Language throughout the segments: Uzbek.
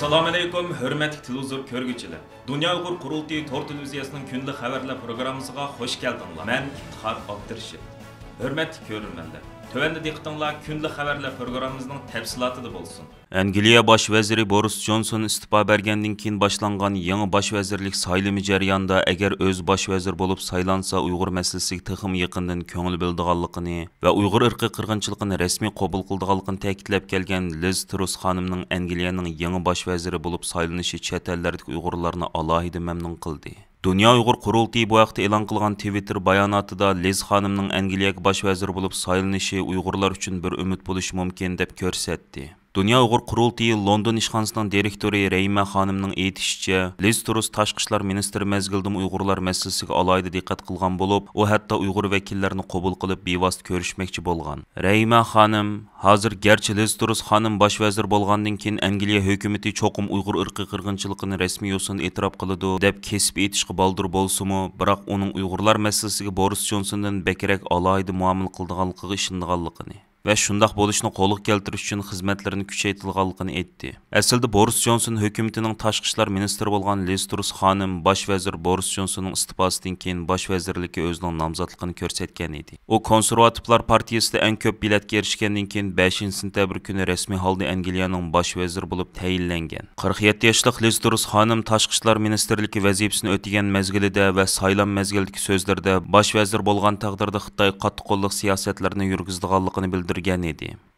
Assalamu alaykum, hörmətli televizor görgüçülər. Dünya Uyğur Qurultayı Tor televiziyasının günlük xəbərlər proqramımıza xoş gəldinizlər. Mən İftixar Abdurşid. Hörmətli görürmənlər. Tövəndə diqqətinizlər günlük xəbərlər proqramımızın təfsilatıda bolsun. Angliya Baş vəziri Boris Johnson istifa bergandan keyin boshlangan yangi baş vəzirlik saylimi jarayonida agar o'z baş vəzir bo'lib saylansa Uyg'ur masalasiga texim yaqindan ko'ngil bildiganligini va Uyg'ur irqiy qirg'inchiligini rasmiy qabul qildiganligini ta'kidlab kelgan Liz Truss xonimning Angliyaning yangi baş vəziri bo'lib saylanishi chet ellardagi Uyg'urlarni alohida mamnun qildi. Dünya Uyghur Qurultayı bu vaqtda e'lon qilgan Twitter bayonotida Liz xonimning Angliyaga baş vəzir bo'lib saylanishi Uyg'urlar uchun bir umid bo'lishi mumkin deb ko'rsatdi. Dünya Uyghur Qurultayı London ishxonasining direktori Rayma xonimning aytishicha, Liz Truss tashqi ishlar ministri mezgilda Uyg'urlar masalasiga alohida diqqat qilgan bo'lib, u hatto Uyg'ur vakillarini qabul qilib bevosita ko'rishmoqchi bo'lgan. Rayma xonim, hozir garchi Liz Truss xonim bosh vazir bo'lgandan keyin Angliya hukumati cho'qim Uyg'ur irqiy qirg'inchiligini rasmiy yo'sin e'tirof qiladi deb kesib aytishga boldir bo'lsa-mu, biroq uning Uyg'urlar masalasiga Boris Johnsondan bekrak alohida muomala qildiganligiga ishonganligini ve şundaq bo'lishni qo'lga keltirish uchun xizmatlarini kuchaytirganligini aytdi. Aslida Boris Johnson hukumatining tashqi ishlar ministri bo'lgan Liz Truss xonim bosh vazir Boris Johnsonning istifosidan keyin bosh vazirlikka o'zining nomzodligini ko'rsatgan edi. U konservativlar partiyasida eng ko'p biletga erishgandan keyin 5-sentabr kuni rasmiy holda Angliyaning bosh vaziri bo'lib tayinlangan. 47 yoshli Liz Truss xonim tashqi ishlar ministrligi vazifasini o'tagan mezgilida va saylan mezgilidagi so'zlarda bosh vazir bo'lgan taqdirda Xitoy qattiqqo'llik siyosatlarini yurgizdiganligini bildirdi.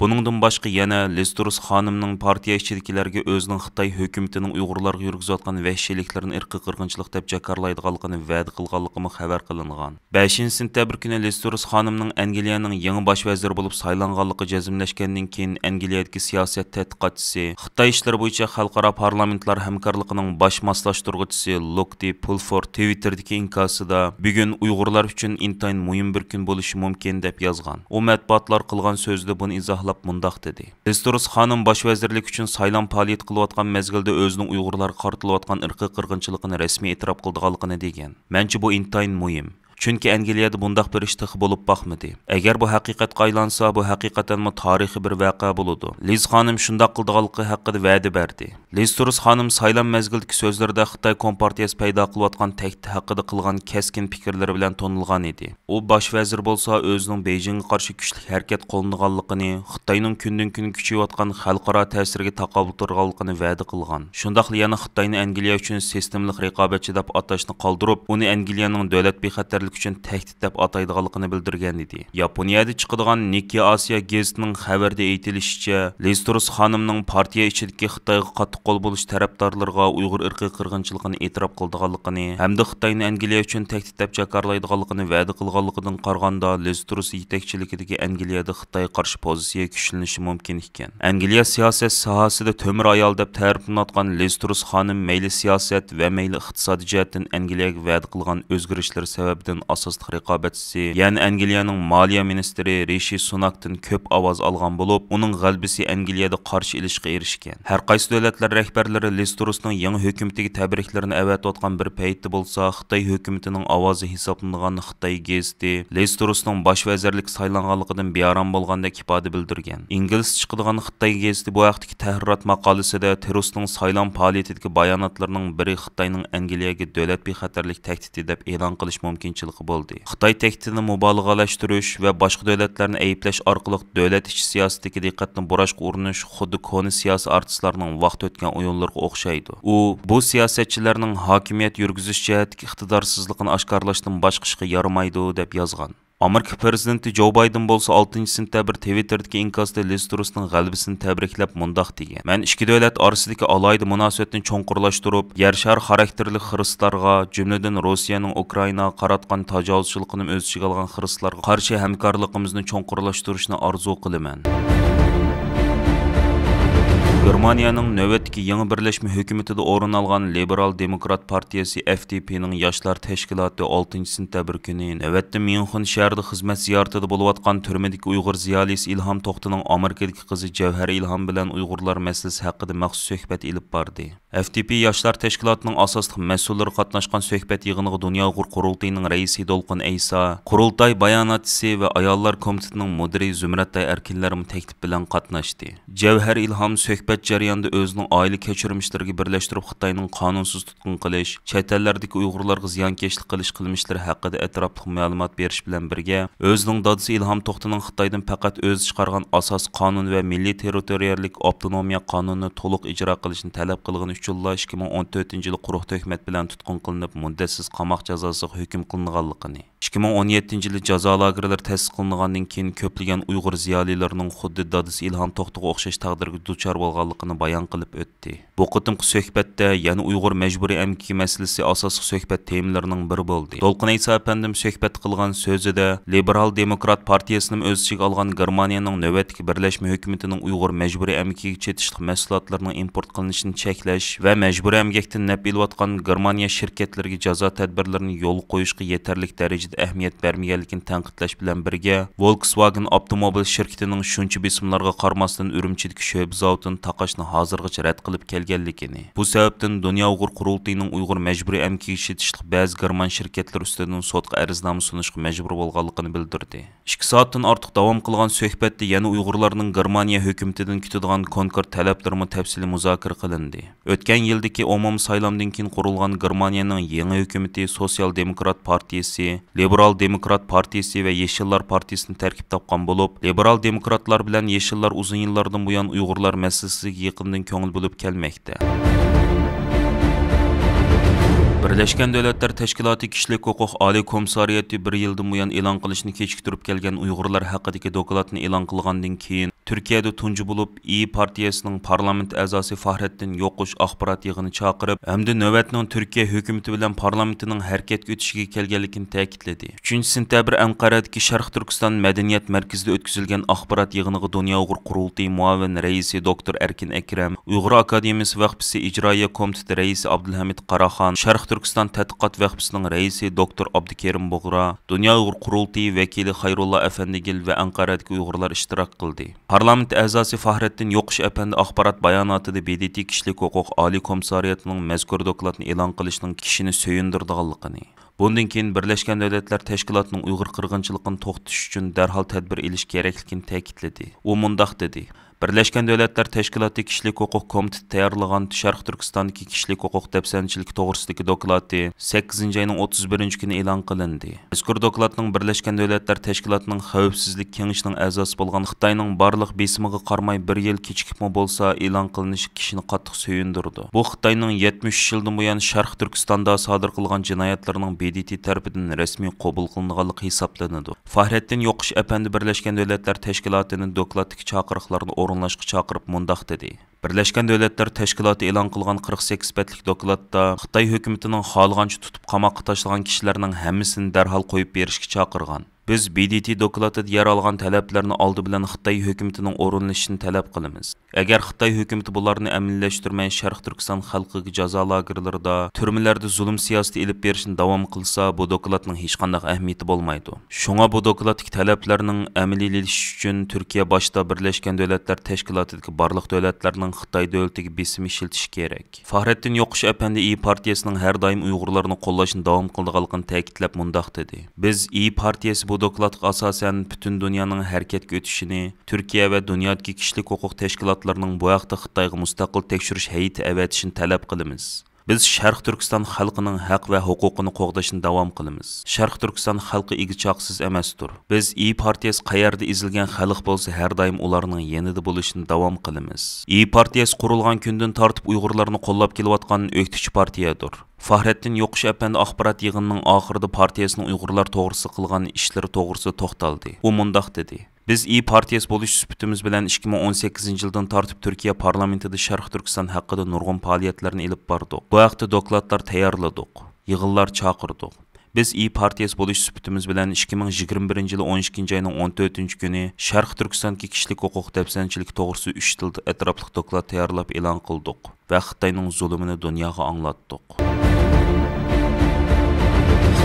Buningdan boshqa yana Liz Truss xonimning partiya ichidagilarga o'zining Xitoy hukumatining Uyg'urlarga yurgizayotgan vahshiyliklarni irqiy qirg'inchilik deb jakarlaydiganligini va'da qilganligi xabar qilingan. 5-sentabr kuni Liz Truss xonimning Angliyaning yangi bosh vaziri bo'lib saylanganligi jazmlashgandan keyin Angliyadagi siyosat tadqiqotchisi, Xitoy ishlari bo'yicha xalqaro parlamentlar hamkorligining bosh moslashtiruvchisi Lokdi Pulford Twitter'dagi inkosida bugun Uyg'urlar uchun intayin muhim bir kun bo'lishi mumkin deb yozgan. U matbuotlar qilgan sözde bunu izohlab mundaq dedi. Liz Truss xonim bosh vazirlik uchun saylan faoliyat qilayotgan mezgilda o'zining Uyg'urlarga qaratilayotgan irqiy qirg'inchiligini rasmiy e'tirof qildiganligini degan. Mencha bu intayin muhim. Chunki Angliyada bundaq bir ish tig'i bo'lib baxmadi. Agar bu haqiqatga aylansa, bu haqiqatanmi tarixiy bir voqea bo'ladi. Liz xonim shundaq qildiganligi haqida va'da berdi. Liz Truss xonim saylan mezgildagi so'zlarida Xitoy Kompartiyasi paydo qilayotgan tahdid haqida qilgan keskin fikrlari bilan tonilgan edi. U bosh vazir bo'lsa, o'zining Beijingga qarshi kuchli harakat qo'llanganligini, Xitoyning kundan-kun kuchayotgan xalqaro ta'siriga taqobil turganligini va'da qilgan. Shundaqla yana Xitoyni Angliya uchun sistemlik raqobatchi deb atashni qoldirib, uni Angliyaning davlat bexatarligi uchun tahdid deb ataydiganligini bildirgan edi. Yaponiyada chiqadigan Nikkei Asia gazetining xabarida aytilishicha, Liz Truss xonimning partiya ichidagi Xitoyga qattiq qo'l bo'lish tarafdorlariga Uyg'ur irqiy qirg'inchiligini e'tirof qildiganligini hamda Xitoyni Angliya uchun tahdid deb jakarlaydiganligini va'da qilganligidan qaraganda Liz Truss yetakchiligidagi Angliyada Xitoyga qarshi pozitsiya kuchlanishi mumkin ekan. Angliya siyosat sohasida to'mir ayol deb ta'riflanayotgan Liz Truss xonim mayli siyosat va mayli iqtisodiy jihatdan Angliyaga va'da qilgan o'zgarishlar sababidan asosli raqobatchisi, ya'ni Angliyaning moliya ministri Rishi Sunakdan ko'p ovoz olgan bo'lib, uning g'alabasi Angliyada qarshi ilishga erishgan. Har qaysi davlatlar rahbarlari Liz Trussning yangi hukumatiga tabriklarini avatayotgan bir paytda bo'lsa, Xitoy hukumatining ovozi hisoblangan Xitoy gazeti Liz Trussning bosh vazirlik saylanganligidan bearam bo'lgandek ifoda bildirgan. Ingliz chiqadigan Xitoy gazeti bu vaqtdagi tahrirot maqolasida Trussning saylan faoliyatidagi bayonotlarining biri Xitoyning Angliyaga davlat bexatarlik tahdidi deb e'lon qilish mumkinchiligi bo'ldi. Xitoy tahdidini mubolag'alashtirish va boshqa davlatlarni ayblash orqali davlat ichi siyosatiga diqqatni burashga urinish xuddi koni siyosiy artistlarning vaqt o'tgan o'yinlarga o'xshaydi. U bu siyosatchilarning hokimiyat yurgizish jihatdagi iqtidorsizligini oshkorlashdan boshqa ishga yaramaydi deb yozgan. Amerika prezidenti Joe Biden bo'lsa 6-sentabr Twitter'dagi inkosda Liz Trussning g'alabasini tabriklab mundaq degan. Men ikki davlat orasidagi alohida munosabatni cho'nqurlashtirib, yer shar xarakterli xristianlarga, jumladan Rossiyaning Ukrainaga qaratgan tajovuzchiligini o'z ichiga olgan xristianlarga qarshi hamkorligimizni cho'nqurlashtirishni orzu qilaman. Germaniyaning navbatdagi yangi birlashma hukumatida o'rin olgan Liberal Demokrat partiyasi FDPning yoshlar tashkiloti 6-sentabr kuni navbatda Myunxen shahrida xizmat ziyoratida bo'layotgan turmadagi Uyg'ur ziyolisi Ilhom To'xtining Amerikadagi qizi Javhar Ilhom bilan Uyg'urlar masalasi haqida maxsus suhbat ilib bordi. FDP yoshlar tashkilotining asosli mas'ullari qatnashgan suhbat yig'iniga Dunyo Uyghur Qurultayining raisi Dolqin Aysa, Qurultay bayonotchisi va ayollar komitetining mudiri Zumratay Erkinlarim taklif bilan qatnashdi. Javhar Ilhom suhbat suhbat jarayonida o'zining oila kechirmishlariga birlashtirib Xitoyning qonunsiz tutqun qilish, chet ellardagi Uyg'urlarga ziyonkashlik qilish qilmishlari haqida atrofli ma'lumot berish bilan birga, o'zining dadisi Ilhom To'xtining Xitoydan faqat o'zi chiqargan asos qonun va milliy territoriallik avtonomiya qonunini to'liq ijro qilishni talab qilgani uchun 2014-yili quruq tuhmat bilan tutqun qilinib, muddatsiz qamoq jazosiga hukm qilinganligini, 2017-yili jazo lagerlari ta'sis qilingandan keyin ko'plagan Uyg'ur ziyolilarining xuddi dadisi Ilhom To'xtiga o'xshash taqdirga duchor bo'lganligini bayon qilib o'tdi. Bu qitimqi suhbatda yana Uyg'ur majburiy amgaki masalasi asosiy suhbat temalarining biri bo'ldi. To'lqin Aysa apandim suhbat qilgan so'zida Liberal Demokrat partiyasining o'z ichiga olgan Germaniyaning navbatdagi birlashma hukumatining Uyg'ur majburiy amgakiga chetishlik mahsulotlarining import qilinishini cheklash va majburiy amgakdan naf olayotgan Germaniya shirkatlariga jazo tadbirlarini yo'l qo'yishga yetarli darajada ahamiyat bermaganligini tanqidlash bilan birga, Volkswagen avtomobil shirkatining shuncha besimlarga qaramasdan Urumchidagi sho'ba zavodini taqashni hozirgacha rad qilib kelganligini, bu sababdan Dunyo Uyg'ur qurultiyining Uyg'ur majburiy amgakiga chetishlik ba'zi German shirkatlar ustidan sudga ariznoma sunishga majbur bo'lganligini bildirdi. 2 soatdan ortiq davom qilgan suhbatda yana Uyg'urlarning Germaniya hukumatidan kutadigan konkret talablarni tafsiliy muzokara qilindi. O'tgan yildagi umumiy saylovdan keyin qurilgan Germaniyaning yangi hukumati Sosyal Demokrat partiyasi, Liberal Demokrat partiyasi va Yeshillar partiyasini tarkib topgan bo'lib, Liberal Demokratlar bilan Yeshillar uzun yillardan buyon Uyg'urlar masalasiga yaqindan ko'ngil bo'lib kelmoqda. Birleşken Devletler Teşkilatı Kişilik Hukuk Ali Komissariyeti bir yıldan buyon e'lon qilishni kechiktirib kelgan Uyg'urlar haqidagi dokladni e'lon qilgandan keyin Türkiye'de tuncu bulup İyi Partiyasının parlament a'zosi Fahrettin Yoqush axborot yig'ini chaqirib, hamda navbatning Türkiye hukumati bilan parlamentinin harakatga o'tishiga kelganligini ta'kidladi. 3-sentabr Anqaradagi Sharq Turkiston madaniyat markazida o'tkazilgan axborot yig'iniga Dunyo Uyg'ur qurultiyi muavin raisi Dr. Erkin Akram, Uyg'ur Akademiyasi vaqfisi ijroiya komiteti raisi Abdulhamid Qaraxon, Sharq Turkiston tadqiqot vaqfisining raisi Dr. Abdukerim Bug'ra, Dunyo Uyg'ur qurultiyi vakili Xayrullo Afandigil va Anqaradagi Uyg'urlar ishtirok qildi. Parlament a'zosi Fahrettin Yoqush apandi axborot bayonotida BDT Kişilik Hukuk Ali Komissariyatining mazkur dokladni e'lon qilishning kishini so'yindirganligini, bundan keyin Birleşken Devletler Teşkilatı'nın Uyg'ur qirg'inchiligini to'xtatish uchun darhol tadbir elish kerakligini ta'kidladi. U mundaq dedi: Birleşken Devletler Teşkilatı Kişilik Hukuk Komiteti tayyorlagan Sharq Turkistondagi kishilik huquq dafsanchiligi to'g'risidagi doklati 8 ayning 31 kuni e'lon qilindi. Mazkur dokladning Birleşken Devletler Teşkilatı'ning xavfsizlik kengashining a'zosi bo'lgan Xitoyning barliq besimiga qaramay bir yil kechikibmi bo'lsa e'lon qilinishi kishini qattiq so'yindirdi. Bu Xitoyning 73 yildan buyon Sharq Turkistonda sodir qilgan jinoyatlarining BDT tarafidan rasmiy qabul qilinganligi hisoblanadi. Fahrettin Yoqush apandi Birleşken Devletler Teşkilatı'ning dokladagi chaqiriqlarini o'rinlashga chaqirib mundaq dedi: Birleşken Devletler Teşkilatı e'lon qilgan 48 betlik dokladda Xitoy hukumatining xohlagancha tutib qamoqqa tashlagan kishilarning hammasini darhol qo'yib berishga chaqirgan. Biz BDT dokladida yer olgan talablarni oldi bilan Xitoy hukumatining o'rinlashishini talab qilamiz. Agar Xitoy hukumati bularni amaliyalashtirmay Sharq Turkiston xalqiga jazo lagerlarida, turmalarda zulm siyosati elib berishni davom qilsa, bu dokladning hech qanday ahamiyati bo'lmaydi. Shunga bu dokladning talablarning amaliylashishi uchun Turkiya boshda Birleşken Devletler Teşkilatı'dagi barliq davlatlarning Xitoy davlatiga besim ishiltishi kerak. Fahrettin Yoqush apandi İyi Partiyasining har doim Uyg'urlarni qo'llashni davom qilganligini ta'kidlab mundaq dedi: Biz İyi Partiyasi bu dokladga asosan butun dunyoning harakatga o'tishini, Turkiya va dunyodagi kishilik huquq tashkilotlarining bu haqda Xitoyga mustaqil tekshirish hay'ati avatishini talab qilamiz. Biz Sharq Turkiston xalqining haq va huquqini qo'g'dashni davom qilamiz. Sharq Turkiston xalqi igichaqsiz emasdir. Biz İyi Partiyasi qayerda ezilgan xalq bo'lsa, har doim ularning yanida bo'lishini davom qilamiz. İyi Partiyasi qurilgan kundan tortib Uyg'urlarni qo'llab kelayotgan o'qituvchi partiyadir. Fahrettin Yoqush apandi axborot yig'inining oxirida partiyasining Uyg'urlar to'g'risida qilgan ishlari to'g'risida to'xtaldi. U mundaq dedi: Biz İyi Partiyasi bo'lish sifatimiz bilan 2018-yildan tortib Turkiya parlamentida Sharq Turkiston haqida nurg'un faoliyatlarni elib bordik. Bu haqda dokladlar tayyorladik, yig'inlar chaqirdik. Biz İyi Partiyasi bo'lish sifatimiz bilan 2021-yil 12 ayning 14 kuni Sharq Turkistondagi kishilik huquq dafsanchiligi to'g'risida 3 tilda atrofli doklad tayyorlab e'lon qildik va Xitoyning zulmini dunyoga anglatdik.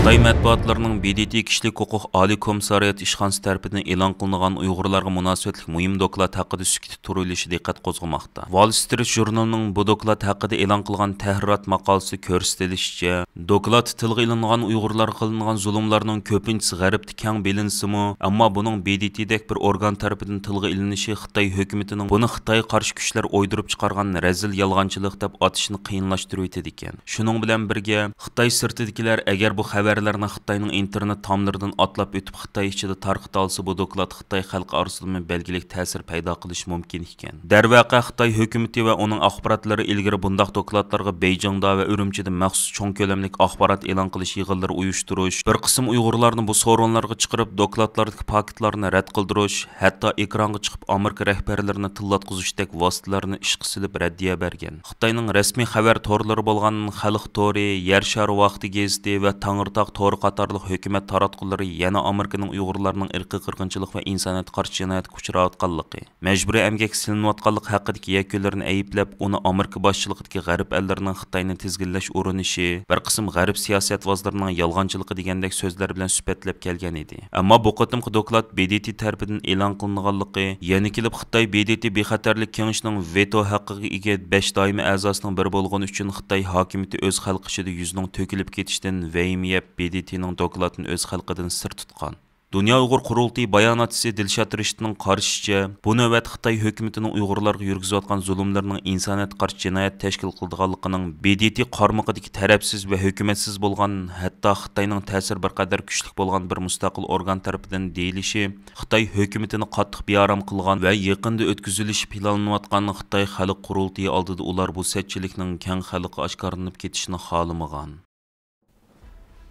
Xitoy matbuotlarının BDT Kişilik Huquq Oliy Komissariyat ishxonasi tarafidan e'lon qilingan Uyg'urlarga munosabatli muhim doklad haqida sukut turilishi diqqat qo'zg'amoqda. Wall Street jurnalining bu doklad haqida e'lon qilgan tahrirat maqolasi ko'rsatilishicha, doklad tilga ilingan Uyg'urlarga qilingan zulmlarning ko'pinchisi g'arbda keng bilinsimi, ammo buning BDTdek bir organ tarafidan tilga ilinishi Xitoy hukumatining buni Xitoy qarshi kuchlar o'ydirib chiqargan razil yolg'onchilik deb atishni qiyinlashtirib etadi ekan. Shuning bilan birga Xitoy sirtidagilar agar bu xabarlarni Xitoyning internet tomlaridan atlab o'tib Xitoy ichida tarqata olsa, bu doklad Xitoy xalqi orasida belgilik ta'sir paydo qilishi mumkin ekan. Darvaqa Xitoy hukumati va uning axborotlari ilgari bundaq dokladlarga Beijingda va Urumchida maxsus cho'ng ko'lamlik axborot e'lon qilish yig'inlari uyushtirish, bir qism Uyg'urlarni bu so'rovlarga chiqarib dokladlardagi paketlarni rad qildirish, hatto ekronga chiqib Amerika rahbarlarini tillatqizishdek vositalarni ishga silib raddiya bergan. Xitoyning rasmiy xabar torlari bo'lgan Xalq tori, Yer shari vaqti gazeti va Tangirtaq tori qatorliq hukumat taratqullari yana Amerikaning Uyg'urlarning irqiy qirg'inchilik va insoniyatga qarshi jinoyatga uchrayotganligi, majburiy emgak silinayotganligi haqidagi yakunlarini ayblab, uni Amerika boshchiligidagi g'arb ellarining Xitoyni tizginlash urinishi, bir qism g'arb siyosatvozlarining yolg'onchiligi degandek so'zlar bilan suhbatlab kelgan edi. Ammo bu qatimqi doklad BDT tarafidan e'lon qilinganligi, yana kelib Xitoy BDT bexatarlik kengashining veto haqqiga ega 5 doimiy a'zosining biri bo'lgani uchun Xitoy hokimiyati o'z xalqi ichida yuzining to'kilib ketishdan vahima yeb BDTning dokladini o'z xalqidan sir tutgan. Dünya Uyghur Qurultayı bayonotchisi Dilshod Rishitning qarashicha, bu navbat Xitoy hukumatining Uyg'urlarga yurgizayotgan zulmlarning insoniyatga qarshi jinoyat tashkil qilganligining BDT qarmog'idagi tarafsiz va hukumatsiz bo'lgan, hatto Xitoyning ta'sir bir qadar kuchli bo'lgan bir mustaqil organ tarafidan deyilishi, Xitoy hukumatini qattiq bearam qilgan va yaqinda o'tkazilishi planlanayotgan Xitoy Xalq Qurultayı oldida ular bu satchilikning keng xalqqa oshkorlanib ketishini xohlamagan.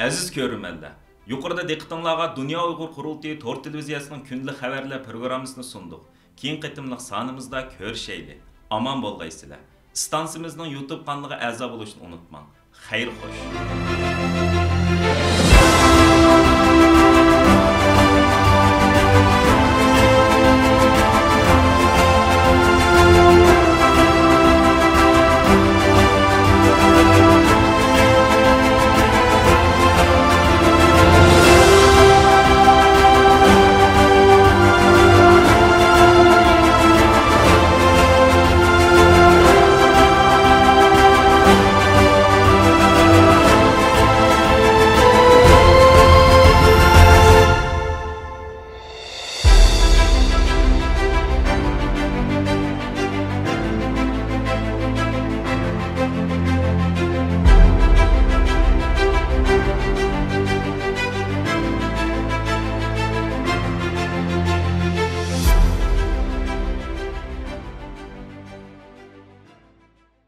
Aziz ko'rmanlar, yuqorida diqqatingizga Dünya Uyghur Qurultayı tor televiziyasining kunlik xabarlar programmasini sunduq. Keyin qitimliq sonimizda ko'rishayli. Aman bo'lgaysizlar. Stansimizning YouTube kanaliga a'zo bo'lishni unutmang. Xayr xo'sh.